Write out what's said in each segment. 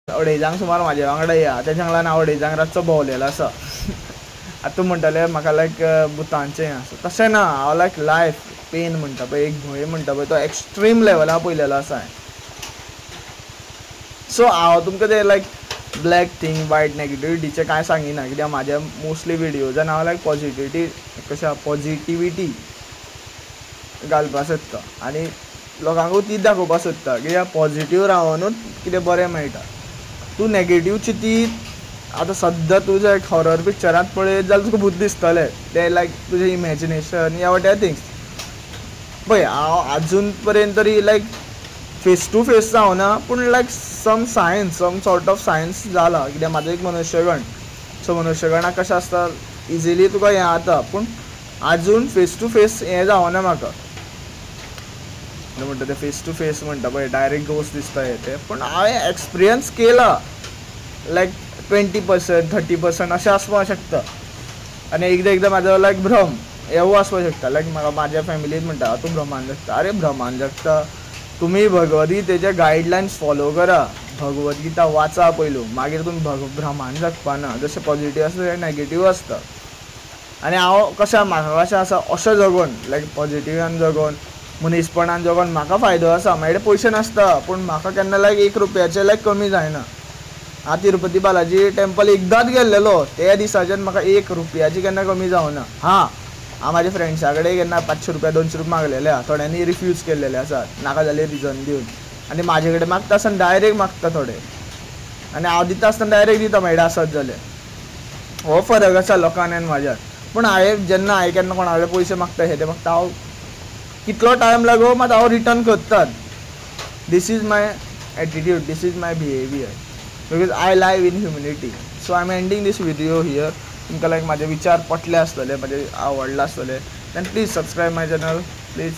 अडेजांक सुमार म्हाजे वांगडा या, तेच्या लागून हांव अडेजांक रातचो भोंवलेलो आसा. आतां तूं म्हणटलें म्हाका लायक भुतांचें आसा, तशें ना. हांव लायक लायफ पेन म्हणटा पळय, एक भंय म्हणटा पळय, तो एक्स्ट्रीम लेवलार पळयलेलो आसा हांवें. सो हांव तुमकां तें लायक ब्लॅक थिंग वायट नेगेटिविटीचें कांय सांगिना, कित्याक म्हाज्या मोस्टली विडियोजान हांव लायक पॉजिटिविटी घालपा सोदता आनी लोकांकूय तीच दाखोवपा सोदता, कित्याक पॉजिटीव रावनूच कितें बरें मेळटा. तूं नेगेटीव चिंतीत आतां सद्दां तूं जर हॉरर पिक्चरांत पळयत जाल्यार तुका भूत दिसतलें. तें लायक तुजें इमॅजिनेशन या वॉट थिंग्स. पळय हांव आजून पर्यंत तरी लायक फेस टू फेस जावना, पूण लायक सम सॉर्ट ऑफ सायन्स जाला, कित्याक म्हाजो एक मनुश्यगण. सो मनुश्यगणाक कशें आसता, इजिली तुका हें जाता, पूण आजून फेस टू फेस हें जावना म्हाका. म्हणटा तें फेस टू फेस म्हणटा पळय, डायरेक्ट घोस्ट दिसता हें तें. पूण हांवें एक्सपिरियन्स केला, लायक 20% 30% अशें आसपाक शकता. आनी एकदां म्हाजो लायक भ्रम हेवूय आसपाक शकता. लायक म्हाका म्हाज्या फॅमिलीन म्हणटा तूं भ्रमान जगता. अरे भ्रमान जगता, तुमी भगवद्गीतेचे गायडलायन्स फॉलो करा, भगवद्गीता वाचा पयलू, मागीर तुमी भ्रमान जगपाना. जशें पॉजिटीव आसता तशें नेगेटीव आसता. आनी हांव म्हाका कशें आसा अशें जगोन लायक पॉजिटिव्हान जगोन मनीसपणान जगोन म्हाका फायदो आसा. म्हाजे पयशे नासता, पूण म्हाका केन्ना लायक 1 रुपयाचें लायक कमी जायना. हांव तिरुपती बालाजी टेंपल एकदांच गेल्लेलो, त्या दिसाच्यान म्हाका 1 रुपयाची केन्ना कमी जावना. हां, हांव म्हाज्या फ्रेंड्सा कडेन केन्ना 500 रुपया 200 रुपया मागलेले आसा, थोड्यांनी रिफ्यूज केल्लेले आसात नाका जाल्यार रिजन दिवन. आनी म्हाजे कडेन मागता आसतना डायरेक्ट मागता थोडे, आनी हांव दिता आसतना डायरेक्ट दिता मेळटा आसत जाल्यार. हो फरक आसा लोकांनी आनी म्हाज्यात. पूण जेन्ना हांवें केन्ना कोणा कडेन पयशे मागता हे ते मागता, हांव कितलो टायम लागो मात हांव रिटर्न करतात. This is my attitude, this is my behaviour, because I live in humanity. So I am ending this video here. तुमकां लायक म्हाजे विचार पटले आसतले, म्हाजे आवडले आसतले, then please subscribe my channel, please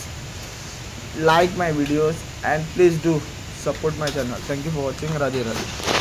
like my videos, and please do support my channel. Thank you for watching. Radhe Radhe.